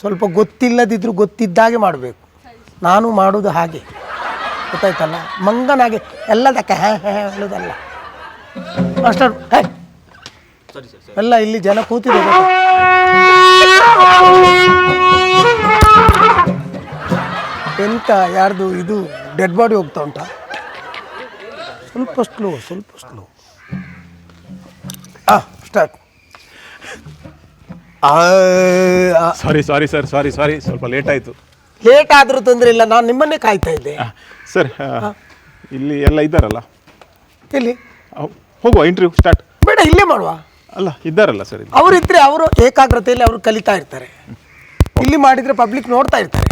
ಸ್ವಲ್ಪ ಗೊತ್ತಿಲ್ಲದಿದ್ರು ಗೊತ್ತಿದ್ದಾಗೆ ಮಾಡಬೇಕು. ನಾನು ಮಾಡೋದು ಹಾಗೆ, ಗೊತ್ತಾಯ್ತಲ್ಲ? ಮಂಗನಾಗೆ ಎಲ್ಲದಕ್ಕೆ ಹ್ಯಾ ಹ್ಯಾ ಹೇಳೋದಲ್ಲ. ಮಾಸ್ಟರ್ ಎಲ್ಲ ಇಲ್ಲಿ ಜನ ಕೂತಿದೆ. ಎಂತ ಯಾರ್ದು ಇದು ಡೆಡ್ ಬಾಡಿ ಹೋಗ್ತಾ ಉಂಟಾ? ಸ್ವಲ್ಪ ಸ್ಲೋ ಸ್ಟಾರ್ಟ್. ಸಾರಿ ಸ್ವಲ್ಪ ಲೇಟ್ ಆಯಿತು. ಲೇಟ್ ಆದರೂ ತೊಂದರೆ ಇಲ್ಲ, ನಾನು ನಿಮ್ಮನ್ನೇ ಕಾಯ್ತಾ ಇದ್ದೆ. ಸರ್ ಇಲ್ಲಿ ಎಲ್ಲ ಇದ್ದಾರಲ್ಲ, ಎಲ್ಲಿ ಹೋಗುವ ಇಂಟರ್ವ್ಯೂ ಸ್ಟಾರ್ಟ್? ಬೇಡ, ಇಲ್ಲೇ ಮಾಡುವ. ಅಲ್ಲ ಇದ್ದಾರಲ್ಲ ಸರ್, ಅವರಿದ್ರೆ ಅವರು ಏಕಾಗ್ರತೆಯಲ್ಲಿ ಅವರು ಕಲಿತಾ ಇರ್ತಾರೆ. ಇಲ್ಲಿ ಮಾಡಿದರೆ ಪಬ್ಲಿಕ್ ನೋಡ್ತಾ ಇರ್ತಾರೆ,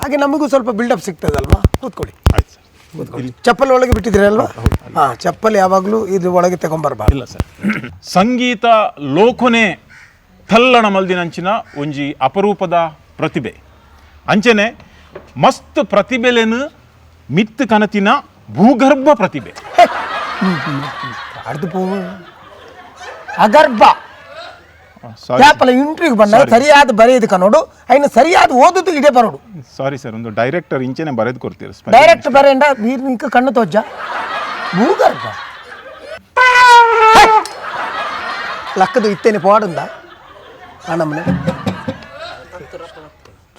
ಹಾಗೆ ನಮಗೂ ಸ್ವಲ್ಪ ಬಿಲ್ಡಪ್ ಸಿಗ್ತದಲ್ವಾ. ಕೂತ್ಕೊಳ್ಳಿ. ಆಯ್ತು ಸರ್. ಚಪ್ಪಲ್ ಒಳಗೆ ಬಿಟ್ಟಿದ್ದೀರಲ್ವಾ? ಹಾಂ, ಚಪ್ಪಲ್ ಯಾವಾಗಲೂ ಇದು ಒಳಗೆ ತಗೊಂಬರ್ಬಾರ್ದು. ಇಲ್ಲ ಸರ್. ಸಂಗೀತ ಲೋಕನೆ ತಲ್ಲಣ ಮಲ್ದಿನಂಚಿನ ಒಂಜಿ ಅಪರೂಪದ ಪ್ರತಿಭೆ ಅಂಚನೆ ಮಸ್ತ್ ಪ್ರತಿಭೆಲೆನು ಮಿತ್ ಕನತಿನ ಭೂಗರ್ಭ ಪ್ರತಿಭೆ. ಅಗರ್ಭ ಯಾಪಲ ಇಂಟರ್ವ್ಯೂಗೆ ಬಂದ ಸರಿಯಾದ ಬರೆಯೋದಕ್ಕೆ ನೋಡು, ಐನು ಸರಿಯಾದ ಓದುದು ಇಡೇ ಬರೋಡು. ಸಾರಿ ಸರ್, ಒಂದು ಡೈರೆಕ್ಟರ್ ಇಂಚೆನೆ ಬರೆದು ಕೊಡ್ತೀರಿ. ಡೈರೆಕ್ಟರ್ ಬರೆಯಂಡ ನೀರು ನಿಂಕ ಕಣ್ಣು ತೋಜ್ಜ ಭೂಗರ್ಭ ಲಕ್ಕದು ಇತ್ತೇನೆ ಪಾಡುಂದ ಆ ನಮ್ಮನೆ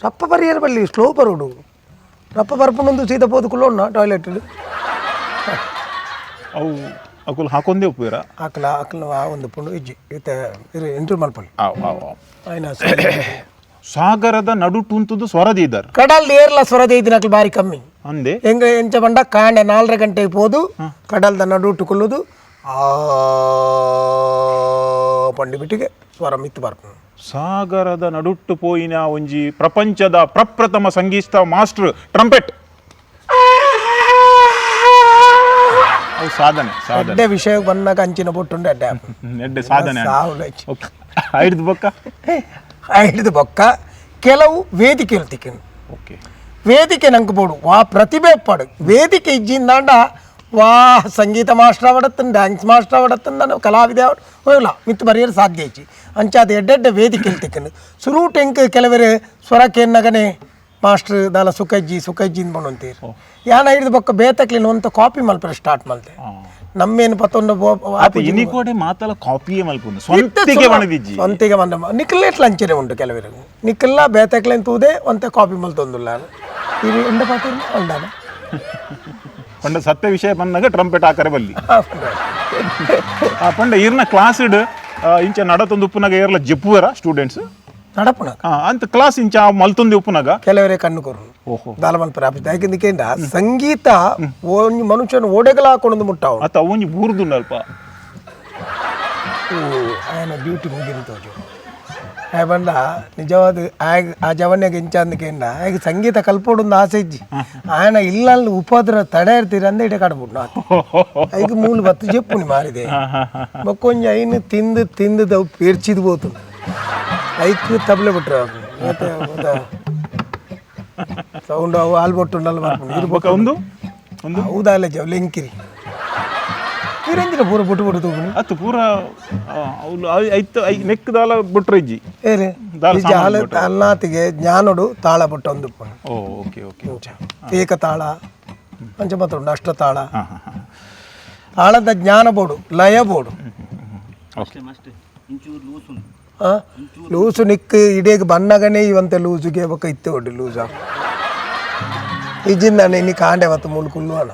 ರಪ್ಪ ಬರೆಯರು ಬಲ್ಲಿ ಸ್ಲೋ ಬರೋಡು. ರಪ್ಪ ಬರ್ಪುಂಡು ಸೀದಾ ಪೋದುಕೊಳ್ಳೋಣ ಟಾಯ್ಲೆಟ್ ಅವು ಅಕುಲ್ ಹಾಕೊಂಡೇ ಉಪ್ಪುರ ಆಕಲ ಒಂದು ಪುಂಡು ಇಜ್ಜಿ ಇಂಟರ್ವ್ಯೂ ಮಲ್ಪಲ್ಲಿ ಸಾಗರದ ನಡುಟುಂತುದು ಸ್ವರದಿ ಇದ್ದಾರೆ. ಕಡಲ್ ಏರ್ಲ ಸ್ವರದಿ ಇದ್ದಿನಕ್ಲು ಬಾರಿ ಕಮ್ಮಿ ಅಂದೆ ಹೆಂಗ ಎಂಚ ಬಂಡ ಕಾಂಡೆ 4 ಗಂಟೆಗೆ ಹೋದು ಕಡಲ್ದ ನಡುಟು ಕೊಲ್ಲುದು ಪಂಡಿ ಬಿಟ್ಟಿಗೆ ಸ್ವರ ಮಿತ್ತು ಬರ್ಪುಂಡು. ಸಾಗರದ ನಡುಟ್ಟು ಪೋಯಿನ ಒಂಜಿ ಪ್ರಪಂಚದ ಪ್ರಪ್ರಥಮ ಸಂಗೀತ ಮಾಸ್ಟರ್ ಟ್ರಂಪೆಟ್. ಸಾಧನೆ ವಿಷಯ ಬಂದಾಗ ಅಂಚಿನ ಬೊಟ್ಟುಂಡು ಎಡ್ಡೆ ಸಾಧನೆ ಹಿಡಿದು ಬೊಕ್ಕ ಕೆಲವು ವೇದಿಕೆಗಳು ತಿಕ್ಕನು. ವೇದಿಕೆ ನಂಗೆ ಬೋಡು ವಾ ಪ್ರತಿಭೆ ಪಡು ವೇದಿಕೆ ಇಜ್ಜಿಂದಾಂಡ ವಾ ಸಂಗೀತ ಮಾಸ್ಟರ್ ಅವಡತ್ತನ್ ಡ್ಯಾನ್ಸ್ ಮಾಸ್ಟರ್ ಅವಡತ್ತನ್ ನಾನು ಕಲಾವಿದ ಹೋಗಲ್ಲ ಮಿತ್ತು ಬರೆಯಲು ಸಾಧ್ಯ ಇಚ್ಚಿ ಅಂಚಾದ ಎಡ್ಡೆಡ್ಡೆ ವೇದಿಕೆಯಲ್ಲಿ ತಿಕ್ಕನು. ಸುರು ಟೆಂಕ್ ಕೆಲವರೆ ಸ್ವರಕ್ಕೇನಗನೆ ಮಾಸ್ಟರ್ ದಾಲ ಸುಖಜ್ಜಿ ಬಂತೀರಿ ಯಾನ ಹಿಡಿದು ಬೊಕ್ಕ ಬೇತಕ್ಲಿನ ಒಂದು ಕಾಪಿ ಮಲ್ಪರೆ ಸ್ಟಾರ್ಟ್ ಮಲ್ತೆ ನಮ್ಮೇನು ಪತ್ತೊಂದು ಮಾತಲ್ಲ ಕಾಪಿಯೇ ಮಲ್ಪುಂಡು ಸ್ವಂತಿಗೆ ಬಂದ ನಿಕ್ಕಲ್ಲೇಟ್ಲ ಅಂಚನೆ ಉಂಟು ಕೆಲವರಿಗೆ ನಿಕ್ಕಲ್ಲ ಬೇತಕ್ಲೇನ್ ತೂದೆ ಒಂತೆ ಕಾಪಿ ಮಲ್ತೊಂದುಲ್ಲ ಇದು ಎಂಡ ಪಾತ್ರ ಉಂಡಾನ ಪಂಡ ಸತ್ಯ ವಿಷಯ ಬಂದಾಗ ಟ್ರಂಪೆಟ್ ಆಕರೆ ಬಲ್ಲಿ ಪಂಡ ಇರ್ನ ಕ್ಲಾಸ್ ಇಡ್ ಇಂಚ ನಡತೊಂದು ಉಪ್ಪುನಾಗ ಏರ್ಲ ಜಪ್ಪುವರ ಸ್ಟೂಡೆಂಟ್ಸ್ ನಡಪುನಾಗ ಅಂತ ಕ್ಲಾಸ್ ಇಂಚ ಮಲ್ತೊಂದು ಉಪ್ಪುನಾಗ ಕೆಲವರೇ ಕಣ್ಣು ಕೊರು ದಾಲಮನ್ ಪ್ರಾಪಿತ ಯಾಕೆಂದ್ರೆ ಸಂಗೀತ ಒಂಜಿ ಮನುಷ್ಯನ ಓಡೆಗಲ ಹಾಕೊಂಡು ಮುಟ್ಟಾವ ಅತ್ತ ಒಂಜಿ ಬೂರ್ದುಂಡಲ್ಪ ఆయన డ్యూటీ ముగింతోజు ఆయన ಬಂದ ನಿಜವಾದ ಆ ಜವನ್ಯಾಗ ಎಂಚ ಅಂದಕೇಂಡ ಆಗ ಸಂಗೀತ ಕಲ್ಪೋಡೊಂದು ಆಸೆ ಇಜ್ಜಿ ఆయన ಇಲ್ಲಲ್ಲಿ ಉಪದ್ರ ತಡೆ ಇರ್ತೀರಿ ಅಂದ ಇಡೆ ಕಡ್ಬಿಟ್ಟು ನಾ ಐಗ ಮೂಲ ಬತ್ತು ಜಪ್ಪುನಿ ಮಾರಿದೆ ಮಕ್ಕೊಂಜಿ ಐನು ತಿಂದು ಅವು ಪೇರ್ಚಿದ್ ಹೋತು ಐಕ್ ತಬ್ಲೆ ಬಿಟ್ರ ಮತ್ತೆ ಸೌಂಡ್ ಅವು ಆಲ್ಬೊಟ್ಟುಂಡಲ್ಲ ಬರ್ಕೊಂಡು ಇರ್ಬೇಕು ಒಂದು ಹೌದಲ್ಲ ಜವಲೆಂಕಿರಿ ಪೂರ ಬಿಟ್ಟು ತೂಗುನಿ ಅತ್ತು ಪೂರ ಐತ್ತು ನೆಕ್ಕದಾಲ ಬಿಟ್ರೆ ಇಜ್ಜಿ ಅಲ್ನಾತಿಗೆ ಜ್ಞಾನಡು ತಾಳ ಬಿಟ್ಟು ಒಂದು ಏಕ ತಾಳ ಪಂಚಮತ ಉಂಡು ಅಷ್ಟ ತಾಳ ತಾಳದ ಜ್ಞಾನ ಬೋಡು ಲಯ ಬೋಡು ಲೂಸು ನಿಕ್ ಇಡೇಗ ಬಣ್ಣಗನೇ ಇವಂತೆ ಲೂಸುಗೆ ಬಕ್ಕ ಇತ್ತೆ ಒಡ್ಡಿ ಲೂಸ ಇಜ್ಜಿಂದ ಇನ್ನು ಕಾಂಡೆ ಅವತ್ತು ಮುಳ್ಕುಲ್ಲು ಅಣ್ಣ